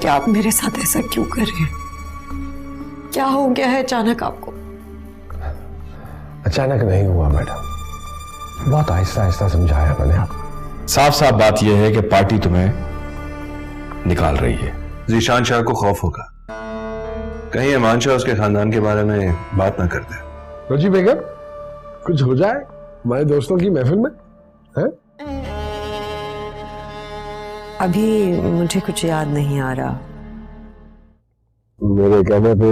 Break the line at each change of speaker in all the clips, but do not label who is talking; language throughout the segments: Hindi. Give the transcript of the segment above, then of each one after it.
कि आप मेरे साथ ऐसा क्यों कर रहे हैं? क्या हो गया है अचानक आपको?
अचानक नहीं हुआ मैडम, बहुत आहिस्ता आहिस्ता समझाया मैंने आपको।
साफ साफ बात यह है कि पार्टी तुम्हें निकाल रही है।
जीशान शाह को खौफ होगा कहीं अमान शाह उसके खानदान के बारे में बात ना कर दे।
रोजी बेगम, कुछ हो जाए हमारे दोस्तों की महफिल में है?
अभी मुझे कुछ याद नहीं आ रहा।
मेरे कहने पे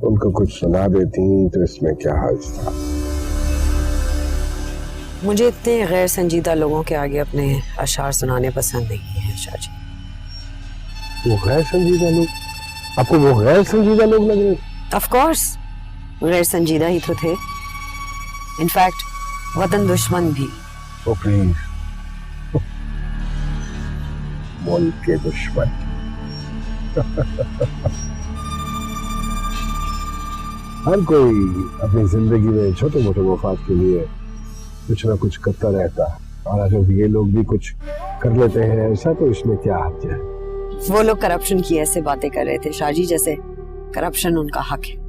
उनको कुछ सुना देती तो इसमें क्या हर्ज था?
मुझे इतने गैर संजीदा लोगों के आगे अपने अशार सुनाने पसंद नहीं है शाह जी।
वो गैर संजीदा लोग? आपको वो गैर संजीदा लोग लग रहे?
ऑफ कोर्स गैर संजीदा ही तो थे। इनफैक्ट वतन दुश्मन भी।
ओ प्लीज, मुल्क के दुश्मन। हर कोई अपनी जिंदगी में छोटे मोटे मफाद के लिए कुछ ना कुछ करता रहता है, और अगर ये लोग भी कुछ कर लेते हैं ऐसा तो इसमें क्या हर्ज है?
वो लोग करप्शन की ऐसे बातें कर रहे थे शाहजी जैसे करप्शन उनका हक है।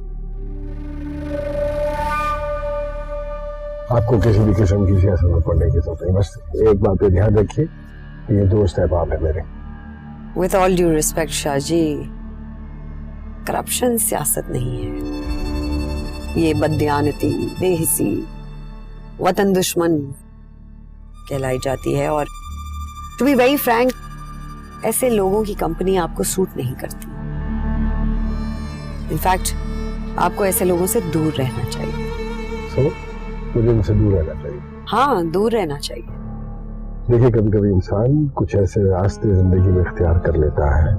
आपको किसी भी किस्म की सियासत में पढ़ने की जरूरत नहीं, बस एक बात पे ध्यान रखिए, ये दोस्त है बाप है मेरे।
With all due respect Shahji, corruption सियासत नहीं है। ये बददियानती, बेहिसी, वतन दुश्मन कहलाई जाती है। और टू बी वेरी फ्रैंक, ऐसे लोगों की कंपनी आपको सूट नहीं करती। इनफैक्ट आपको ऐसे लोगों से दूर रहना चाहिए।
मुझे उनसे दूर रहना चाहिए?
हाँ, दूर रहना चाहिए।
देखिए, कभी कभी इंसान कुछ ऐसे रास्ते जिंदगी में इख्तियार कर लेता है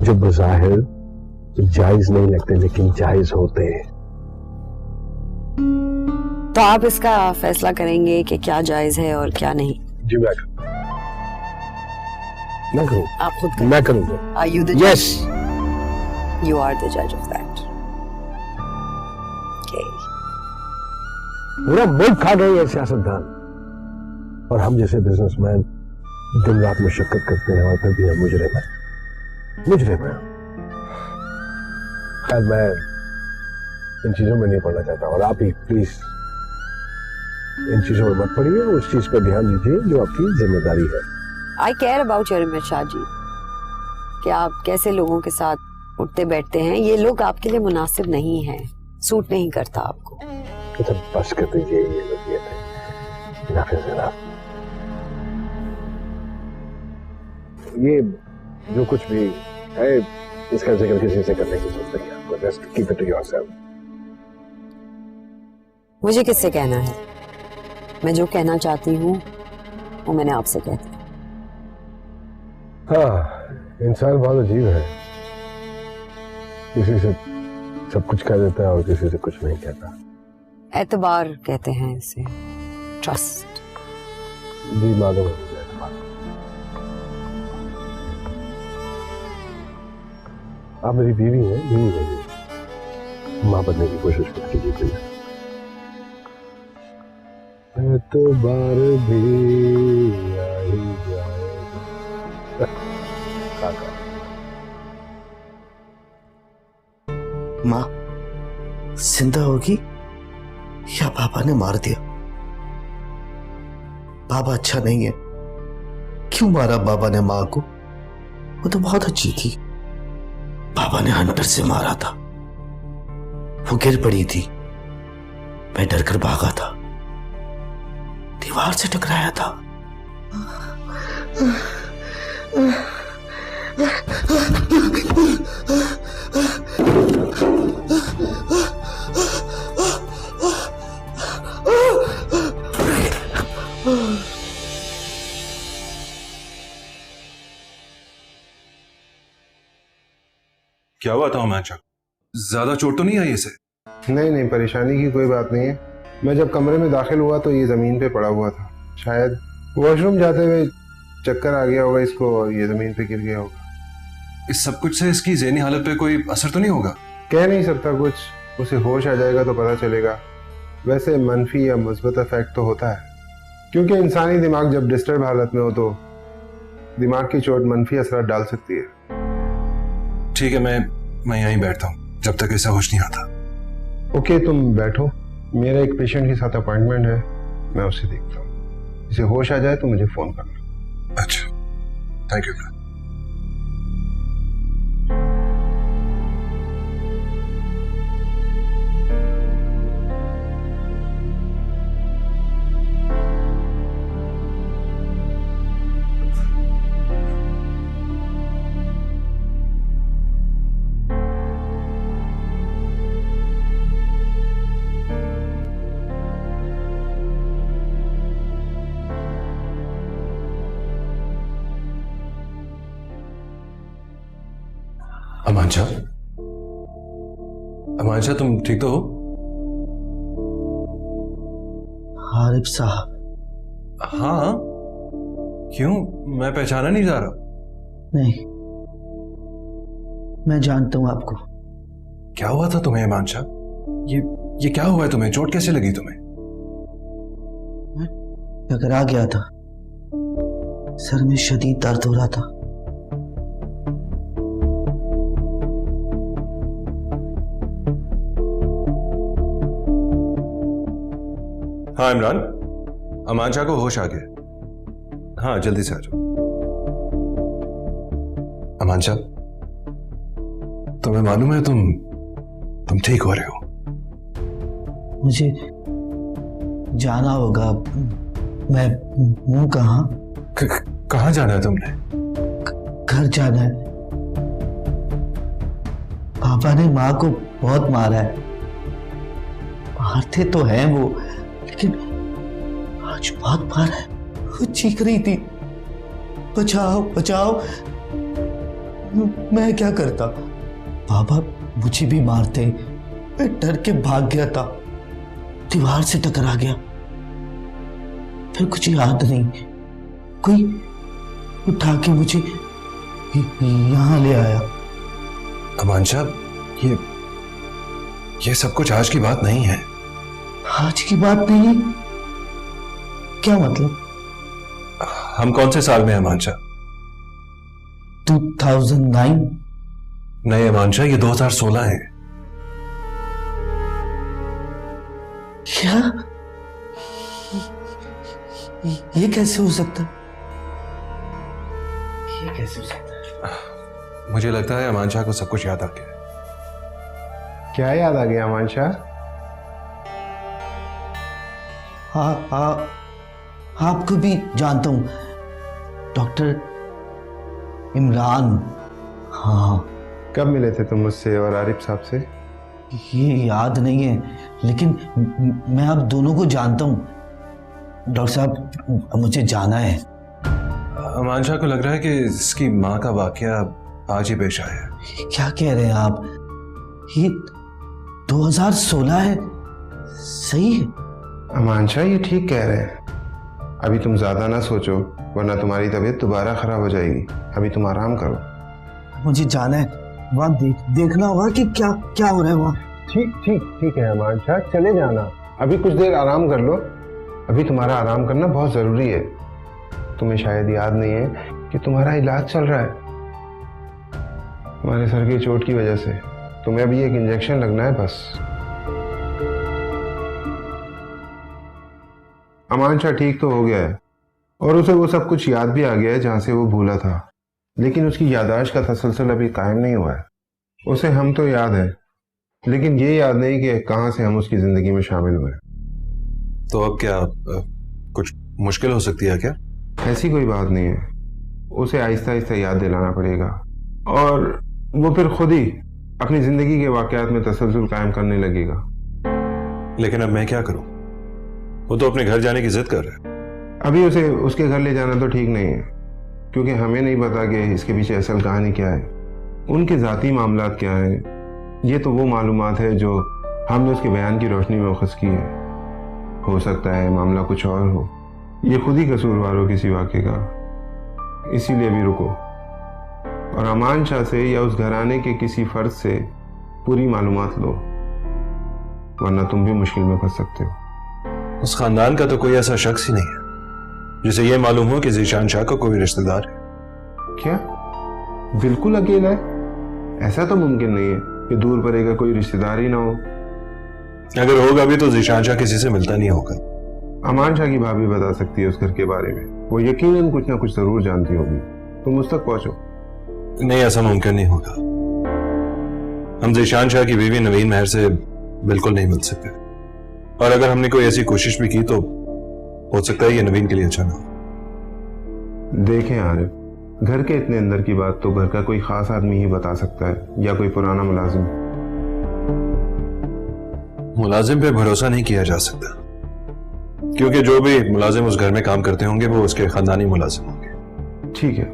जो बज़ाहिर जायज नहीं लगते लेकिन जायज होते हैं।
तो आप इसका फैसला करेंगे कि क्या जायज है और क्या नहीं?
जी मैं करूँ?
आप खुद करें।
मैं करूँगा।
Are you the judge?
Yes.
You are the judge of that. Okay.
पूरा मुल्क खा गए ये सियासतदान, और हम जैसे बिजनेसमैन दिन रात मुशक्कत करते हैं और फिर भी हम मुजरिम हैं। खैर, मैं इन चीजों में नहीं पढ़ना चाहता, और आप ही प्लीज इन चीजों में मत पढ़िए। उस चीज पर ध्यान दीजिए जो आपकी जिम्मेदारी है।
I care about your image, Shah ji, कि आप कैसे लोगों के साथ उठते बैठते हैं। ये लोग आपके लिए मुनासिब नहीं है, सूट नहीं करता आपको।
तो बस कर दीजिए, ये वसीयत है। Enough is enough. ये जो कुछ भी है इसका जिक्र किसी से करने की जरूरत नहीं है आपको। Just keep it to yourself.
मुझे किससे कहना है? मैं जो कहना चाहती हूँ वो मैंने आपसे कह दिया।
हाँ, इंसान बहुत अजीब है, किसी से सब कुछ कह देता है और किसी से कुछ नहीं कहता।
एतबार कहते हैं इसे, ट्रस्ट।
जी मालूम है मुझे एतबार। आप मेरी बीवी हैं, बीवी रहिए, मां बनने की कोशिश मत कीजिए प्लीज। एतबार भी आ ही जाएगा।
माँ जिंदा होगी या पापा ने मार दिया? बाबा अच्छा नहीं है। क्यों मारा बाबा ने माँ को? वो तो बहुत अच्छी थी। बाबा ने हंटर से मारा था, वो गिर पड़ी थी, मैं डर कर भागा था, दीवार से टकराया था।
क्या हुआ था अमान शाह? ज्यादा चोट तो नहीं आई इसे?
नहीं, परेशानी की कोई बात नहीं है। मैं जब कमरे में दाखिल हुआ तो ये जमीन पे पड़ा हुआ था। शायद वॉशरूम जाते हुए चक्कर आ गया होगा इसको और ये जमीन पे गिर गया होगा।
इस सब कुछ से इसकी ज़हनी हालत पे कोई असर तो नहीं होगा?
कह नहीं सकता कुछ, उसे होश आ जाएगा तो पता चलेगा। वैसे मनफी या मुस्बत इफेक्ट तो होता है, क्योंकि इंसानी दिमाग जब डिस्टर्ब हालत में हो तो दिमाग की चोट मनफी असर डाल सकती है।
ठीक है, मैं यहीं बैठता हूँ जब तक ऐसा होश नहीं आता।
ओके, तुम बैठो। मेरा एक पेशेंट के साथ अपॉइंटमेंट है, मैं उसे देखता हूँ। इसे होश आ जाए तो मुझे फोन करना।
अच्छा, थैंक यू। अमांशा, अमांशा, तुम ठीक तो हो?
आरिफ साहब।
हाँ, क्यों? मैं पहचाना नहीं जा रहा।
नहीं, मैं जानता हूं आपको।
क्या हुआ था तुम्हें अमांशा? ये क्या हुआ है तुम्हें? चोट कैसे लगी तुम्हें?
टकरा गया था, सर में शदीद दर्द हो रहा था।
हाँ इमरान, अमांशा को होश आ गया। हाँ, जल्दी से आ जाओ। अमांशा, तुम्हें मालूम है तुम ठीक हो रहे हो?
मुझे जाना होगा। मैं हूं कहाँ?
कहाँ जाना है तुमने?
घर जाना है। पापा ने माँ को बहुत मारा है। मारते तो हैं वो, लेकिन आज बहुत मारा है। वो चीख रही थी, बचाओ बचाओ। मैं क्या करता? पापा मुझे भी मारते। मैं डर के भाग गया था, दीवार से टकरा गया। फिर कुछ याद नहीं, कोई उठा के मुझे यहां ले आया।
अमांशा, ये सब कुछ आज की बात नहीं है।
आज की बात नहीं? क्या मतलब?
हम कौन से साल में हैं अमांशा?
2009?
नहीं अमांशा, ये 2016 है।
क्या? ये कैसे हो सकता है? ये कैसे हो सकता है?
मुझे लगता है अमांशा को सब कुछ याद आ गया।
क्या याद आ गया अमांशा?
हाँ, आपको भी जानता हूं, डॉक्टर इमरान। हाँ।
कब मिले थे तुम मुझसे और आरिफ साहब से?
ये याद नहीं है, लेकिन मैं आप दोनों को जानता हूं। डॉक्टर साहब, मुझे जाना है।
अमांशा को लग रहा है कि इसकी माँ का वाकया आज ही पेश आया है।
क्या कह रहे हैं आप? ये 2016 है, सही है?
अमांशा, ये ठीक कह रहे हैं। अभी तुम ज्यादा ना सोचो, वरना तुम्हारी तबीयत दोबारा खराब हो जाएगी। अभी तुम आराम करो।
मुझे जाना है, वहां देखना होगा कि क्या क्या हो रहा है वहां।
ठीक है अमांशा, चले जाना। अभी कुछ देर आराम कर लो। अभी तुम्हारा आराम करना बहुत जरूरी है। तुम्हें शायद याद नहीं है कि तुम्हारा इलाज चल रहा है तुम्हारे सर की चोट की वजह से। तुम्हें अभी एक इंजेक्शन लगना है बस। अमांशा ठीक तो हो गया है और उसे वो सब कुछ याद भी आ गया है जहां से वो भूला था, लेकिन उसकी याददाश्त का तसलसल अभी कायम नहीं हुआ है। उसे हम तो याद है, लेकिन ये याद नहीं कि कहां से हम उसकी जिंदगी में शामिल हुए।
तो अब क्या कुछ मुश्किल हो सकती है क्या?
ऐसी कोई बात नहीं है। उसे आहिस्ता आहिस्ता याद दिलाना पड़ेगा और वो फिर खुद ही अपनी जिंदगी के वाकयात में तसलसल कायम करने लगेगा।
लेकिन अब मैं क्या करूं? वो तो अपने घर जाने की जिद कर रहा है।
अभी उसे उसके घर ले जाना तो ठीक नहीं है, क्योंकि हमें नहीं पता कि इसके पीछे असल कहानी क्या है, उनके ज़ाती मामलात क्या हैं। ये तो वो मालूमात है जो हमने उसके बयान की रोशनी में अखज़ की है। हो सकता है मामला कुछ और हो, ये खुद ही कसूरवार हो किसी वाक़े का। इसीलिए भी रुको और अमान शाह से या उस घराने के किसी फर्द से पूरी मालूमात लो, वरना तुम भी मुश्किल में फंस सकते हो।
उस खानदान का तो कोई ऐसा शख्स ही नहीं है जिसे ये मालूम हो कि ज़ीशान शाह का कोई रिश्तेदार है।
क्या? बिल्कुल अकेला है? ऐसा तो मुमकिन नहीं है कि दूर परे का कोई रिश्तेदार ही ना हो।
अगर होगा भी तो जीशान शाह किसी से मिलता नहीं होगा।
अमान शाह की भाभी बता सकती है उस घर के बारे में, वो यकीनन कुछ ना कुछ जरूर जानती होगी। तुम उस तक पहुंचो।
नहीं, ऐसा मुमकिन नहीं होगा। हम जीशान शाह की बीवी नवीन महर से बिल्कुल नहीं मिल सकते, और अगर हमने कोई ऐसी कोशिश भी की तो हो सकता है ये नवीन के लिए अच्छा ना हो।
देखें आरिफ, घर के इतने अंदर की बात तो घर का कोई खास आदमी ही बता सकता है, या कोई पुराना मुलाजिम।
मुलाजिम पे भरोसा नहीं किया जा सकता, क्योंकि जो भी मुलाजिम उस घर में काम करते होंगे वो उसके खानदानी मुलाजिम होंगे।
ठीक है,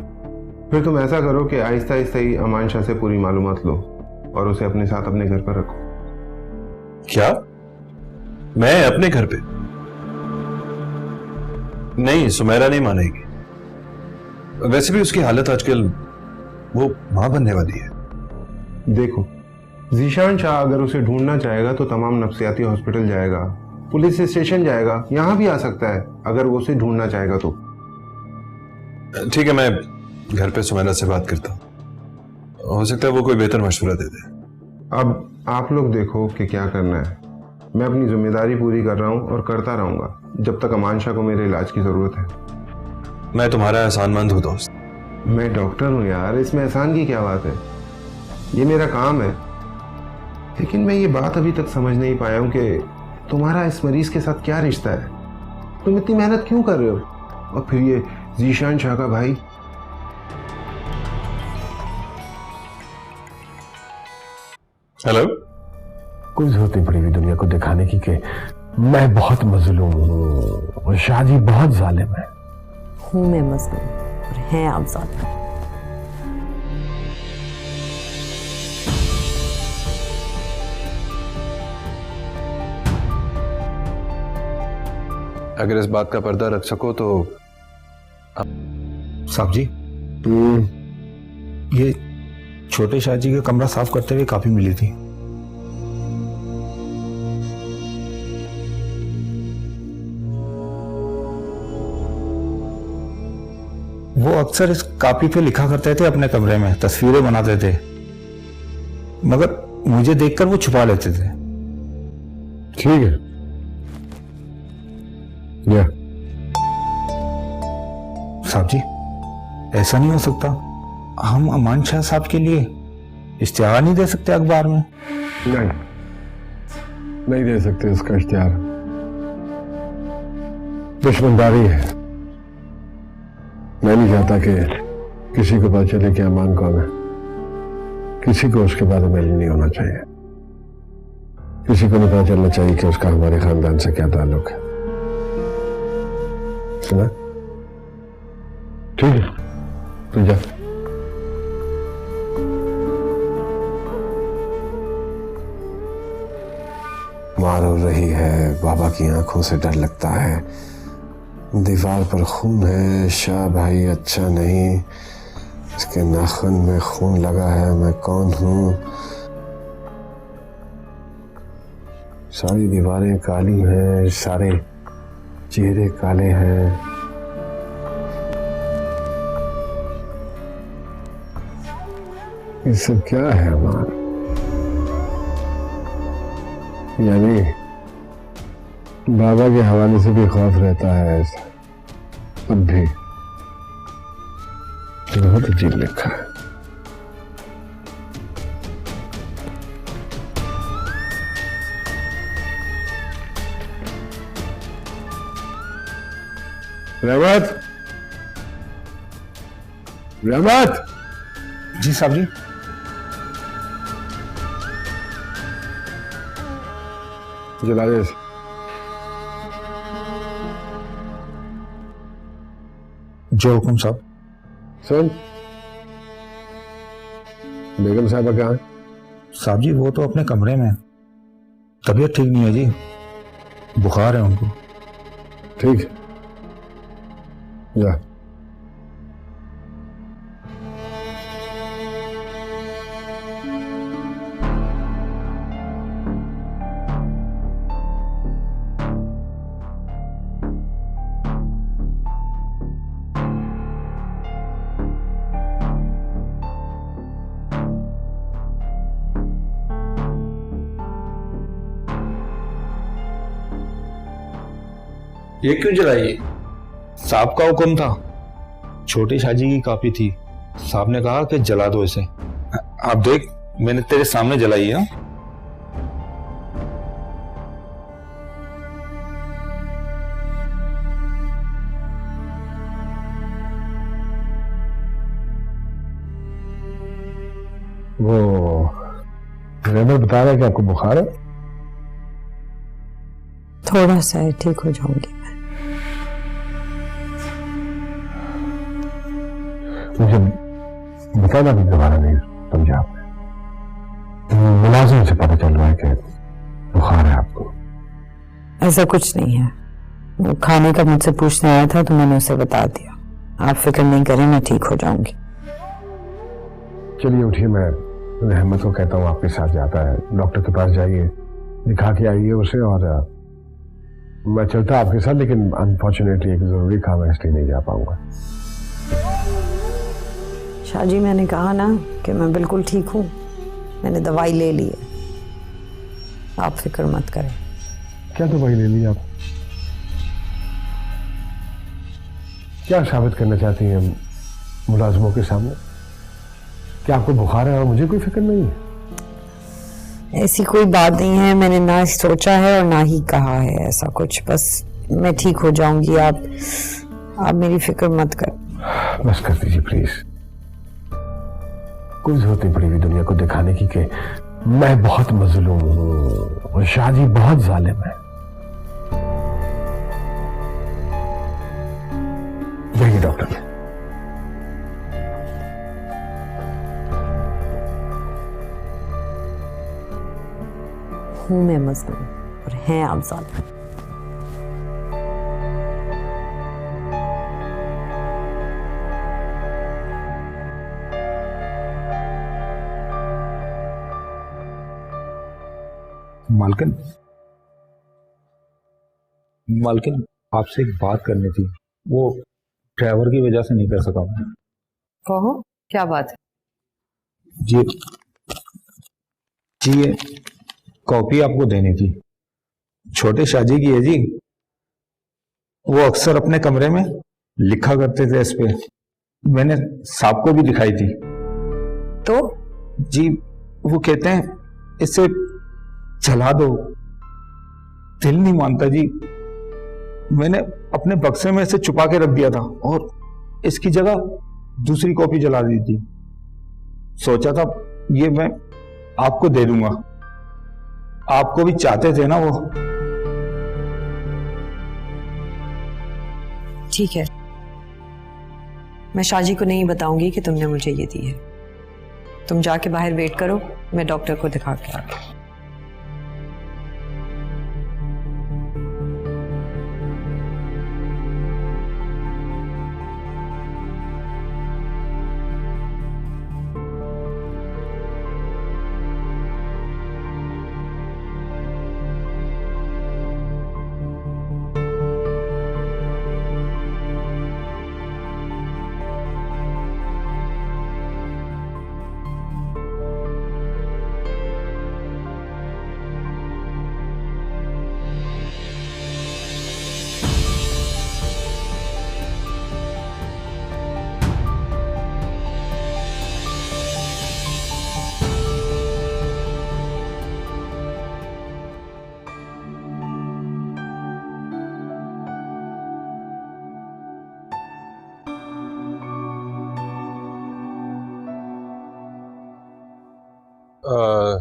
फिर तुम ऐसा करो कि आहिस्ता आहिस्ता ही अमान शाह से पूरी मालूमात लो और उसे अपने साथ अपने घर पर रखो।
क्या? मैं अपने घर पे? नहीं, सुमेरा नहीं मानेगी। वैसे भी उसकी हालत आजकल, वो मां बनने वाली है।
देखो, जीशान शाह अगर उसे ढूंढना चाहेगा तो तमाम नफ्सियाती हॉस्पिटल जाएगा, पुलिस स्टेशन जाएगा, यहां भी आ सकता है अगर वो उसे ढूंढना चाहेगा तो।
ठीक है, मैं घर पे सुमेरा से बात करता हूं, हो सकता है वो कोई बेहतर मशवरा दे दे।
अब आप लोग देखो कि क्या करना है। मैं अपनी जिम्मेदारी पूरी कर रहा हूं और करता रहूंगा जब तक अमान शाह को मेरे इलाज की जरूरत है।
मैं तुम्हारा एहसानमंद हूं दोस्त।
मैं डॉक्टर हूं यार, इसमें एहसान की क्या बात है, ये मेरा काम है। लेकिन मैं ये बात अभी तक समझ नहीं पाया हूं कि तुम्हारा इस मरीज के साथ क्या रिश्ता है। तुम इतनी मेहनत क्यों कर रहे हो, और फिर ये जीशान शाह का भाई।
हेलो।
कुछ जरूरत नहीं पड़ी हुई दुनिया को दिखाने की कि मैं बहुत मजलूम हूँ और शादी बहुत जालिम है।
हूं मैं मजलूम और हैं आप जालिम।
अगर इस बात का पर्दा रख सको तो।
साहब जी, ये छोटे शाह जी का कमरा साफ करते हुए काफी मिली थी। वो अक्सर इस कापी पे लिखा करते थे, अपने कमरे में तस्वीरें बनाते थे, मगर मुझे देखकर वो छुपा लेते थे।
ठीक है, या
साहब जी, ऐसा नहीं हो सकता। हम अमान शाह साहब के लिए इश्तिहार नहीं दे सकते अखबार में?
नहीं दे सकते इसका इश्तिहार, दुश्मनदारी है। मैं नहीं चाहता कि किसी को पता चले कि अमान कौन है। किसी को उसके बारे में नहीं होना चाहिए। किसी को नहीं पता चलना चाहिए कि उसका हमारे खानदान से क्या ताल्लुक है। सुना? ठीक है, तू जा। मार हो रही है, बाबा की आंखों से डर लगता है, दीवार पर खून है, शाह भाई अच्छा नहीं, इसके नाखून में खून लगा है, मैं कौन हूं? सारी दीवारें काली हैं, सारे चेहरे काले हैं। ये सब क्या है अमान? यानी बाबा के हवाले से भी खौफ रहता है ऐसा? अब भी बहुत अजीब लिखा है। रहमत, रहमत।
जी साहब जी।
जला दे।
जो हुकुम साहब।
सुन, बेगम साहबा कहाँ है?
साहब जी, वो तो अपने कमरे में, तबीयत ठीक नहीं है जी, बुखार है उनको।
ठीक है, जा।
ये क्यों जलाई? साहब का हुक्म था, छोटी शाजी की कॉपी थी, साहब ने कहा कि जला दो इसे। आप देख, मैंने तेरे सामने जलाई है।
वो ड्राइवर बता रहा है कि आपको बुखार है।
थोड़ा सा है, ठीक हो जाऊंगी मैं।
मुझे बताना भी दोबारा नहीं समझा आपने। मुलाजिम से पता चल रहा है कि बुखार है आपको।
ऐसा कुछ नहीं है, वो खाने का मुझसे पूछने आया था तो मैंने उसे बता दिया। आप फिक्र नहीं करें, मैं ठीक हो जाऊंगी।
चलिए उठिए, मैं रहमत को कहता हूँ आपके साथ जाता है। डॉक्टर के पास जाइए, दिखा के आइए उसे। और मैं चलता आपके साथ, लेकिन अनफॉर्चुनेटली एक जरूरी काम है, इसलिए नहीं जा पाऊंगा।
शाहजी, मैंने कहा ना कि मैं बिल्कुल ठीक हूँ, मैंने दवाई ले ली है, आप फिक्र मत करें।
क्या दवाई ले ली आप? क्या साबित करना चाहती हैं मुलाजमों के सामने? क्या आपको बुखार है और मुझे कोई फिक्र नहीं है?
ऐसी कोई बात नहीं है, मैंने ना सोचा है और ना ही कहा है ऐसा कुछ। बस मैं ठीक हो जाऊंगी, आप मेरी फिक्र मत कर।
बस कर दीजिए प्लीज। कोई जरूरत नहीं पड़ी हुई दुनिया को दिखाने की कि मैं बहुत मजलूम हूँ और शाहजी बहुत जालिम है। जाइए डॉक्टर।
हूं मैं मजलूम और हैं आप जालिम।
मालकिन, आपसे एक बात करनी थी, वो ड्राइवर की वजह से नहीं कर सका मैं।
कहो, क्या बात है?
जी जी, ये कॉपी आपको देनी थी, छोटे शाहजी की है जी। वो अक्सर अपने कमरे में लिखा करते थे इस पे, मैंने साहब को भी दिखाई थी।
तो
जी, वो कहते हैं इसे जला दो। दिल नहीं मानता जी। मैंने अपने बक्से में इसे छुपा के रख दिया था और इसकी जगह दूसरी कॉपी जला दी थी। सोचा था ये मैं आपको दे दूंगा, आपको भी चाहते थे ना वो।
ठीक है, मैं शाहजी को नहीं बताऊंगी कि तुमने मुझे ये दी है। तुम जाके बाहर वेट करो, मैं डॉक्टर को दिखा के आती हूँ।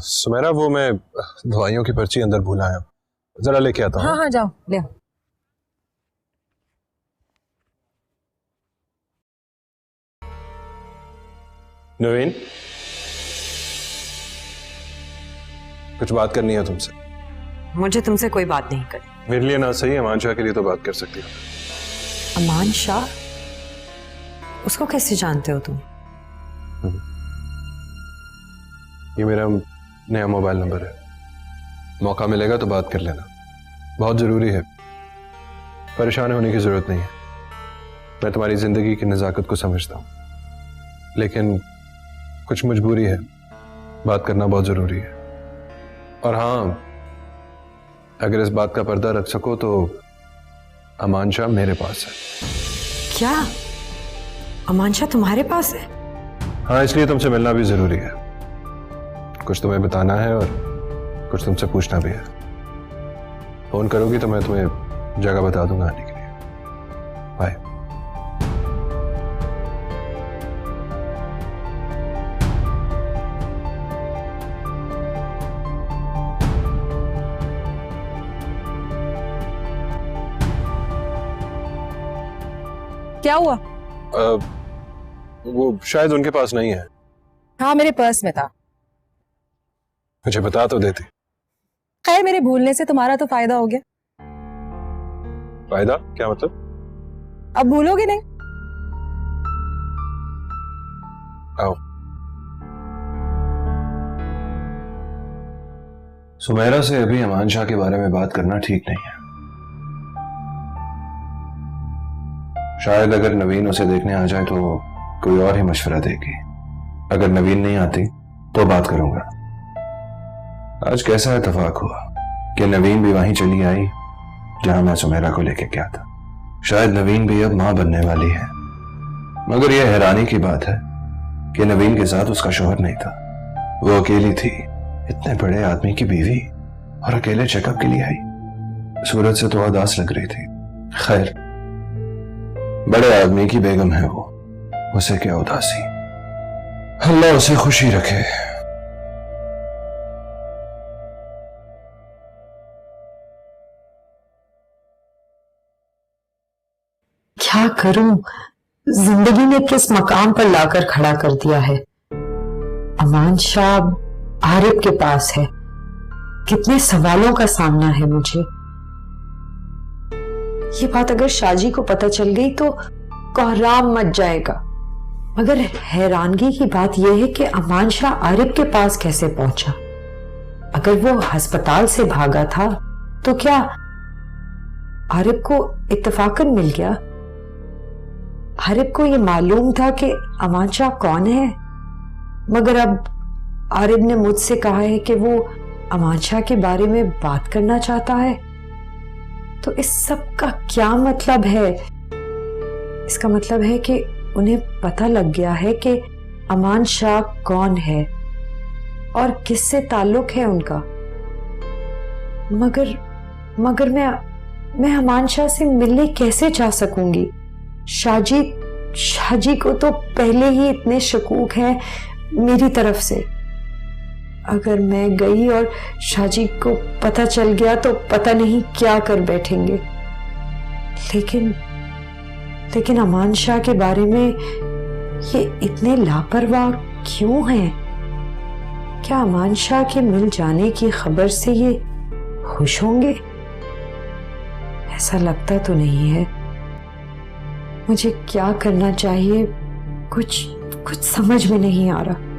सुमेरा, वो मैं दवाइयों की पर्ची अंदर भूल आया, जरा लेके आता हूँ।
हाँ हाँ, जाओ ले आओ।
नवीन, कुछ बात करनी है तुमसे।
मुझे तुमसे कोई बात नहीं करनी।
मेरे लिए ना सही, अमान शाह के लिए तो बात कर सकती हो।
अमान शाह? उसको कैसे जानते हो तुम?
ये मेरा नया मोबाइल नंबर है, मौका मिलेगा तो बात कर लेना, बहुत जरूरी है। परेशान होने की जरूरत नहीं है, मैं तुम्हारी जिंदगी की नजाकत को समझता हूं, लेकिन कुछ मजबूरी है, बात करना बहुत जरूरी है। और हाँ, अगर इस बात का पर्दा रख सको तो अमान शाह मेरे पास है।
क्या अमान शाह तुम्हारे पास है?
हाँ, इसलिए तुमसे मिलना भी जरूरी है। कुछ तुम्हें बताना है और कुछ तुमसे पूछना भी है। फोन करोगी तो मैं तुम्हें जगह बता दूंगा आने के लिए। बाय।
क्या हुआ?
वो शायद उनके पास नहीं है।
हाँ, मेरे पर्स में था।
मुझे बता तो देती।
खैर, मेरे भूलने से तुम्हारा तो फायदा हो गया।
फायदा? क्या मतलब?
अब भूलोगे नहीं।
आओ। सुमेरा से अभी अमान शाह के बारे में बात करना ठीक नहीं है। शायद अगर नवीन उसे देखने आ जाए तो कोई और ही मशवरा देगी। अगर नवीन नहीं आती तो बात करूंगा। आज कैसा इत्तेफाक हुआ कि नवीन भी वहीं चली आई जहां मैं सुमेरा को लेके गया था। शायद नवीन भी अब मां बनने वाली है। मगर यह हैरानी की बात है कि नवीन के साथ उसका शौहर नहीं था। वो अकेली थी, इतने बड़े आदमी की बीवी, और अकेले चेकअप के लिए आई। सूरत से तो उदास लग रही थी। खैर, बड़े आदमी की बेगम है वो, उसे क्या उदासी। अल्लाह उसे खुशी रखे।
क्या करूं, जिंदगी ने किस मकाम पर लाकर खड़ा कर दिया है। अमान शाह आरिफ के पास है। कितने सवालों का सामना है मुझे। ये बात अगर शाहजी को पता चल गई तो कोहराम मच जाएगा। मगर हैरानगी की बात यह है कि अमान शाह आरिफ के पास कैसे पहुंचा। अगर वो अस्पताल से भागा था तो क्या आरिफ को इत्तफाकन मिल गया? आरिफ को यह मालूम था कि अमान शाह कौन है, मगर अब आरिफ ने मुझसे कहा है कि वो अमान शाह के बारे में बात करना चाहता है। तो इस सब का क्या मतलब है? इसका मतलब है कि उन्हें पता लग गया है कि अमान शाह कौन है और किससे ताल्लुक है उनका। मगर मैं अमान शाह से मिलने कैसे जा सकूंगी? शाहजी को तो पहले ही इतने शकूक हैं मेरी तरफ से। अगर मैं गई और शाहजी को पता चल गया तो पता नहीं क्या कर बैठेंगे। लेकिन अमान शाह के बारे में ये इतने लापरवाह क्यों हैं? क्या अमान शाह के मिल जाने की खबर से ये खुश होंगे? ऐसा लगता तो नहीं है। मुझे क्या करना चाहिए, कुछ समझ में नहीं आ रहा।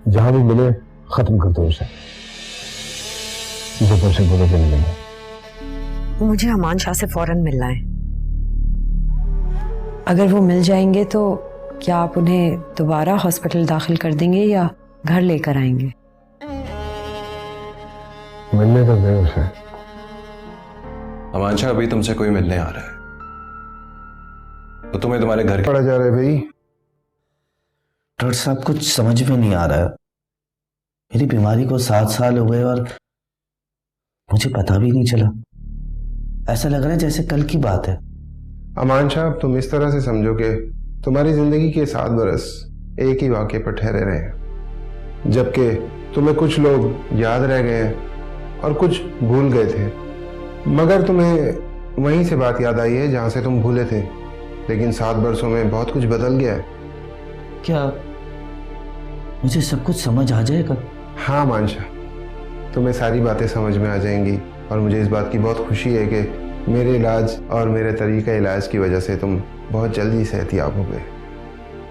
जहां भी मिले खत्म कर दो उसे। दोपहर से बोलो कि मिलेंगे।
मुझे अमान शाह से फौरन मिलना है। अगर वो मिल जाएंगे तो क्या आप उन्हें दोबारा हॉस्पिटल दाखिल कर देंगे या घर लेकर आएंगे?
मिलने तो गए उसे।
अमान शाह अभी तुमसे कोई मिलने आ रहा है तो तुम्हें तुम्हारे घर
पड़ा जा रहा है भाई।
डॉक्टर साहब, कुछ समझ में नहीं आ रहा है। मेरी बीमारी को 7 साल हो गए और मुझे पता भी नहीं चला। ऐसा लग रहा है जैसे कल की बात है।
अमान शाह, तुम इस तरह से समझो कि तुम्हारी जिंदगी के 7 बरस एक ही वाक़े पर ठहरे रहे हैं, जबकि तुम्हें कुछ लोग याद रह गए हैं और कुछ भूल गए थे। मगर तुम्हें वहीं से बात याद आई है जहां से तुम भूले थे। लेकिन 7 बरसों में बहुत कुछ बदल गया है।
क्या मुझे सब कुछ समझ आ जाएगा?
हाँ अमान शाह, तुम्हें सारी बातें समझ में आ जाएंगी और मुझे इस बात की बहुत खुशी है कि मेरे इलाज और मेरे तरीका इलाज की वजह से तुम बहुत जल्दी सेहतियाब हो गए।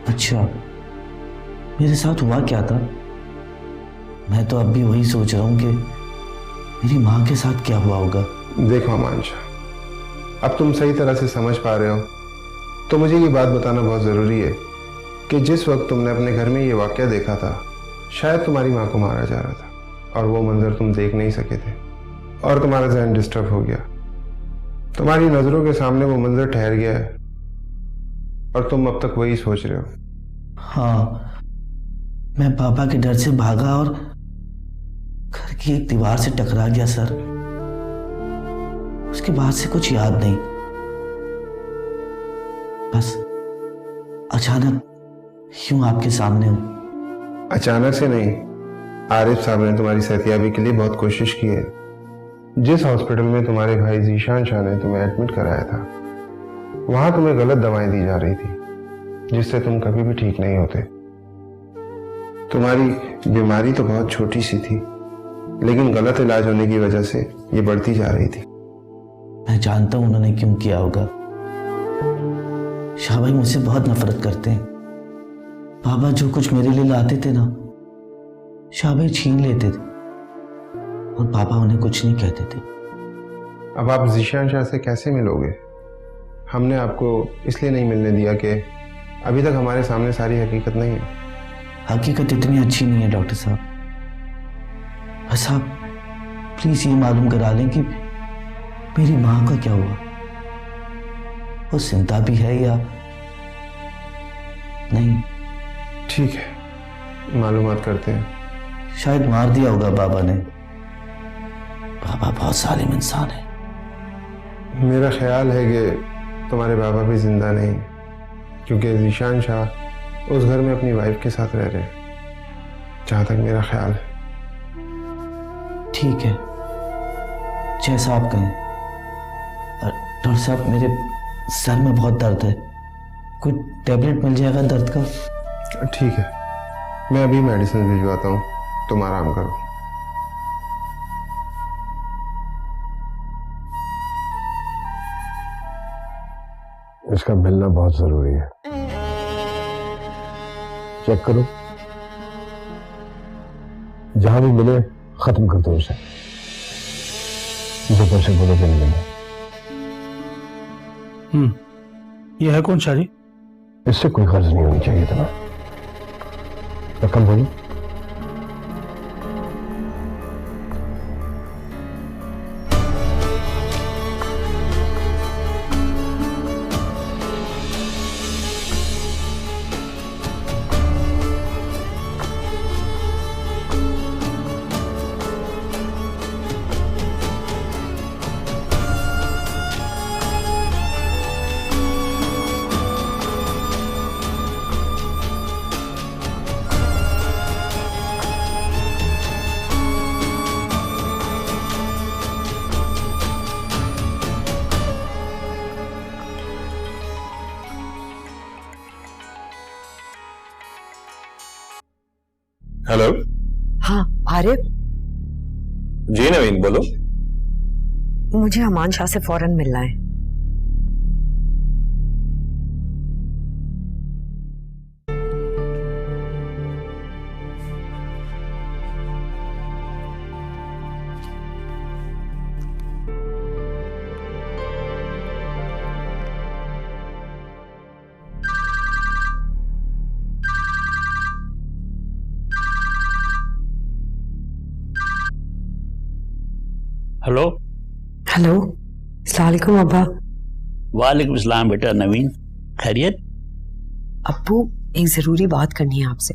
अच्छा, मेरे साथ हुआ क्या था? मैं तो अब भी वही सोच रहा हूँ कि मेरी माँ के साथ क्या हुआ होगा।
देखो अमान शाह, अब तुम सही तरह से समझ पा रहे हो तो मुझे ये बात बताना बहुत ज़रूरी है कि जिस वक्त तुमने अपने घर में ये वाक़या देखा था, शायद तुम्हारी माँ को मारा जा रहा था और वो मंजर तुम देख नहीं सके थे और तुम्हारा जहन डिस्टर्ब हो गया। तुम्हारी नजरों के सामने वो मंजर ठहर गया है और तुम अब तक वही सोच रहे हो।
हाँ, मैं पापा के डर से भागा और घर की एक दीवार से टकरा गया सर। उसके बाद से कुछ याद नहीं, बस अचानक यूं आपके सामने हूं।
अचानक से नहीं, आरिफ साहब ने तुम्हारी सेहतियाबी के लिए बहुत कोशिश की है। जिस हॉस्पिटल में तुम्हारे भाई जीशान शाह ने तुम्हें एडमिट कराया था, वहां तुम्हें गलत दवाएं दी जा रही थी जिससे तुम कभी भी ठीक नहीं होते। तुम्हारी बीमारी तो बहुत छोटी सी थी, लेकिन गलत इलाज होने की वजह से ये बढ़ती जा रही थी।
मैं जानता हूं उन्होंने क्यों किया होगा। शाह भाई मुझसे बहुत नफरत करते हैं। बाबा जो कुछ मेरे लिए लाते थे ना, शाह भाई छीन लेते थे और पापा उन्हें कुछ नहीं कहते थे।
अब आप जीशान शाह से कैसे मिलोगे? हमने आपको इसलिए नहीं मिलने दिया कि अभी तक हमारे सामने सारी हकीकत नहीं है।
हकीकत इतनी अच्छी नहीं है डॉक्टर साहब। बस आप प्लीज ये मालूम करा लें कि मेरी माँ का क्या हुआ। वो जिंदा भी है या नहीं।
ठीक है, मालूमात करते हैं।
शायद मार दिया होगा बाबा ने। बाबा बहुत जालिम इंसान है।
मेरा ख्याल है कि तुम्हारे बाबा भी जिंदा नहीं, क्योंकि जीशान शाह उस घर में अपनी वाइफ के साथ रह रहे हैं, जहां तक मेरा ख्याल है।
ठीक है, जैसा आप कहें। डॉक्टर साहब, मेरे सर में बहुत दर्द है, कोई टेबलेट मिल जाएगा दर्द का?
ठीक है, मैं अभी मेडिसिन भिजवाता हूँ, तुम आराम करो।
इसका मिलना बहुत जरूरी है। चेक करो, जहां भी मिले खत्म कर दो उसे। जो पैसे बोलो कि नहीं।
ये है कौन शादी?
इससे कोई कर्ज नहीं होनी चाहिए तुम्हें। रकम बोलो।
हेलो।
हाँ आरिफ,
जी नवीन, बोलो।
मुझे अमान शाह से फौरन मिलना है।
हेलो।
हेलो, अस्सलाम वालेकुम अब्बा।
वालेकुम सलाम बेटा। नवीन, खैरियत?
अब्बू, एक जरूरी बात करनी है आपसे।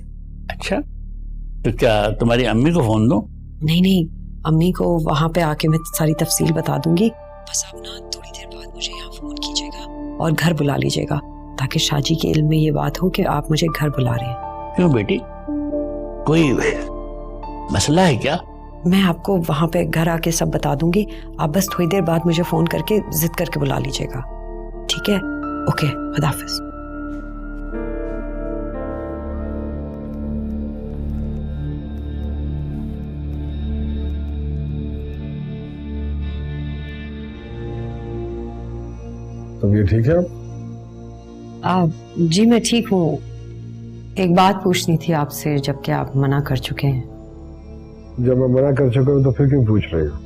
अच्छा, तो क्या तुम्हारी अम्मी को फोन दो?
नहीं नहीं, अम्मी को वहां पे आके मैं सारी तफसील बता दूंगी। बस आप ना थोड़ी देर बाद मुझे यहाँ फोन कीजिएगा और घर बुला लीजिएगा, ताकि शाजी के इल्म में ये बात हो कि आप मुझे घर बुला रहे हैं।
क्यों बेटी, कोई मसला है क्या?
मैं आपको वहां पे घर आके सब बता दूंगी। आप बस थोड़ी देर बाद मुझे फोन करके जिद करके बुला लीजिएगा, ठीक है? ओके, खुदा हाफिज।
तब ये ठीक है?
जी मैं ठीक हूँ। एक बात पूछनी थी आपसे, जबकि आप मना कर चुके हैं।
जब मैं मना कर चुका हूं तो फिर क्यों पूछ रहे हो?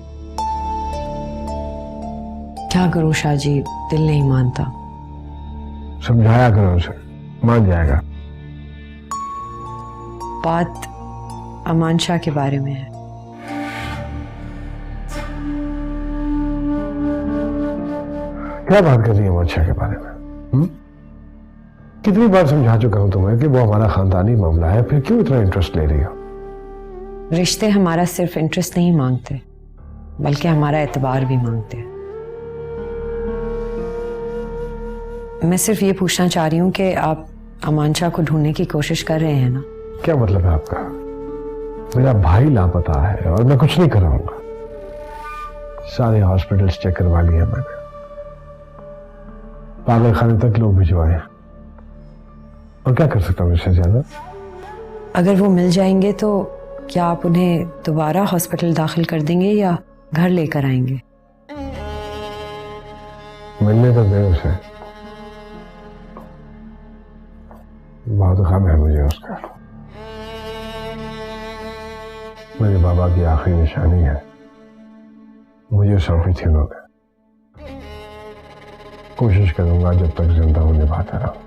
क्या करूं शाहजी, दिल नहीं मानता।
समझाया करो उसे, मान जाएगा।
बात अमान शाह के बारे में है।
क्या बात कर रही है अमान शाह के बारे में? कितनी बार समझा चुका हूं तुम्हें कि वो हमारा खानदानी मामला है, फिर क्यों इतना इंटरेस्ट ले रही हो?
रिश्ते हमारा सिर्फ इंटरेस्ट नहीं मांगते, बल्कि हमारा एतबार भी मांगते हैं। मैं सिर्फ ये पूछना चाह रही हूँ कि आप अमान शाह को ढूंढने की कोशिश कर रहे हैं ना?
क्या मतलब है आपका? मेरा भाई लापता है और मैं कुछ नहीं कराऊंगा। सारे हॉस्पिटल्स चेक करवा लिए मैंने, पागल खाने तक लोग भिजवाए, और क्या कर सकता हूँ इससे ज्यादा?
अगर वो मिल जाएंगे तो क्या आप उन्हें दोबारा हॉस्पिटल दाखिल कर देंगे या घर लेकर आएंगे?
मिलने तो दे उसे, बहुत गम है मुझे उसका। मेरे बाबा की आखिरी निशानी है, मुझे सौंपी थी उन्होंने। कोशिश करूंगा जब तक जिंदा हूं निभाता रहूं।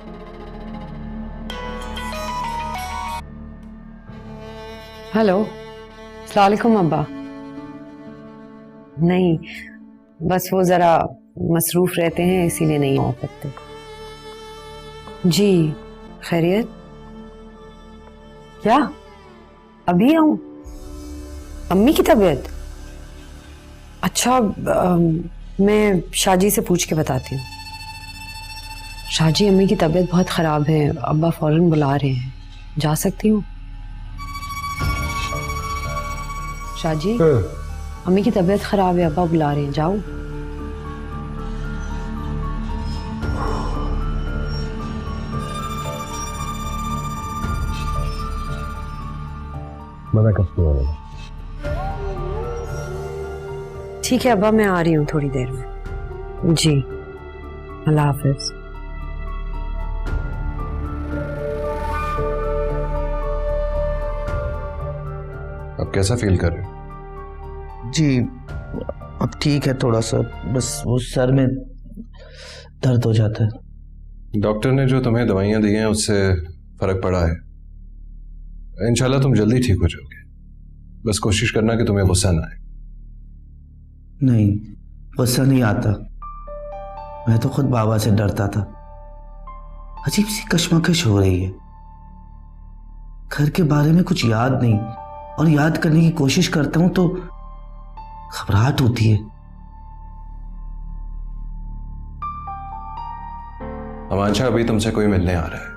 हेलो, अस्सलाम वालेकुम अब्बा। नहीं, बस वो जरा मसरूफ रहते हैं इसीलिए नहीं आ सकते। जी खैरियत? क्या अभी आऊं? अम्मी की तबीयत? अच्छा, मैं शाहजी से पूछ के बताती हूँ। शाहजी, अम्मी की तबीयत बहुत खराब है, अब्बा फौरन बुला रहे हैं, जा सकती हूँ? शाहजी, अम्मी की तबीयत खराब है, अब्बा बुला रहे हैं, जाओ?
मना करती हूँ।
ठीक है अब्बा, मैं आ रही हूँ थोड़ी देर में। जी, अल्लाह हाफिज।
अब कैसा फील कर रहे हो?
जी अब ठीक है, थोड़ा सा बस वो सर में दर्द हो जाता है।
डॉक्टर ने जो तुम्हें दवाइयां दी हैं उससे फर्क पड़ा है। इंशाल्लाह तुम जल्दी ठीक हो जाओगे। बस कोशिश करना कि तुम्हें गुस्सा ना आए।
नहीं, गुस्सा नहीं आता। मैं तो खुद बाबा से डरता था। अजीब सी कश्मकश हो रही है। घर के बारे में कुछ याद नहीं, और याद करने की कोशिश करता हूं तो घबराहट होती है।
अमान शाह अभी तुमसे कोई मिलने आ रहा है,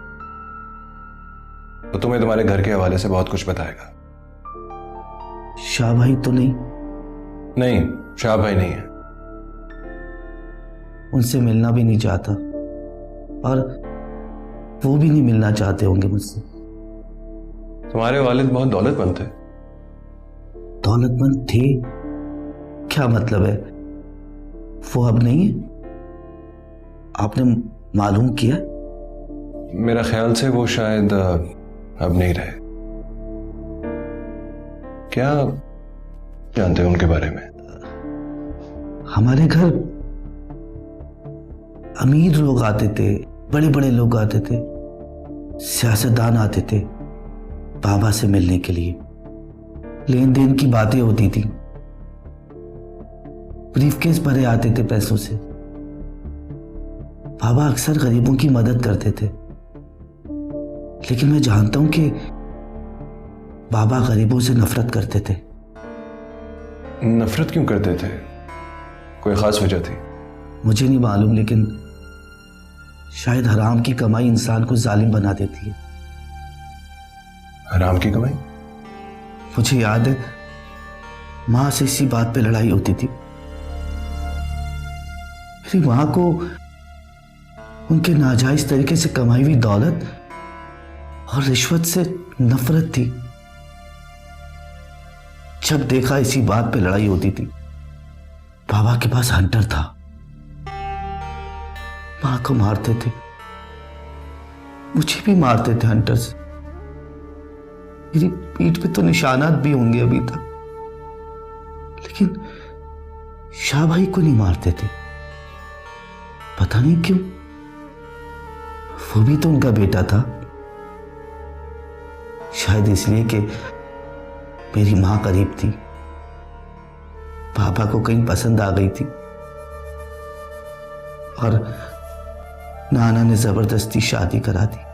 तो तुम्हें तुम्हारे घर के हवाले से बहुत कुछ बताएगा।
शाह भाई तो नहीं?
नहीं, शाह भाई नहीं है।
उनसे मिलना भी नहीं चाहता, और वो भी नहीं मिलना चाहते होंगे मुझसे।
तुम्हारे वालिद बहुत दौलतमंद थे।
दौलतमंद थे? क्या मतलब है? वो अब नहीं है? आपने मालूम किया?
मेरा ख्याल से वो शायद अब नहीं रहे। क्या जानते हो उनके बारे में?
हमारे घर अमीर लोग आते थे, बड़े बड़े लोग आते थे, सियासतदान आते थे बाबा से मिलने के लिए। लेन देन की बातें होती थी, ब्रीफकेस भरे आते थे पैसों से। बाबा अक्सर गरीबों की मदद करते थे, लेकिन मैं जानता हूं कि बाबा गरीबों से नफरत करते थे।
नफरत क्यों करते थे? कोई खास वजह थी?
मुझे नहीं मालूम, लेकिन शायद हराम की कमाई इंसान को जालिम बना देती है।
हराम की कमाई?
मुझे याद है मां से इसी बात पे लड़ाई होती थी। मेरी मां को उनके नाजायज तरीके से कमाई हुई दौलत और रिश्वत से नफरत थी। जब देखा इसी बात पे लड़ाई होती थी। बाबा के पास हंटर था, मां को मारते थे, मुझे भी मारते थे हंटर से। मेरी पीठ पे तो निशानात भी होंगे अभी तक, लेकिन शाह भाई को नहीं मारते थे। पता नहीं क्यों, वो भी तो उनका बेटा था। शायद इसलिए कि मेरी मां करीब थी, पापा को कहीं पसंद आ गई थी और नाना ने जबरदस्ती शादी करा दी।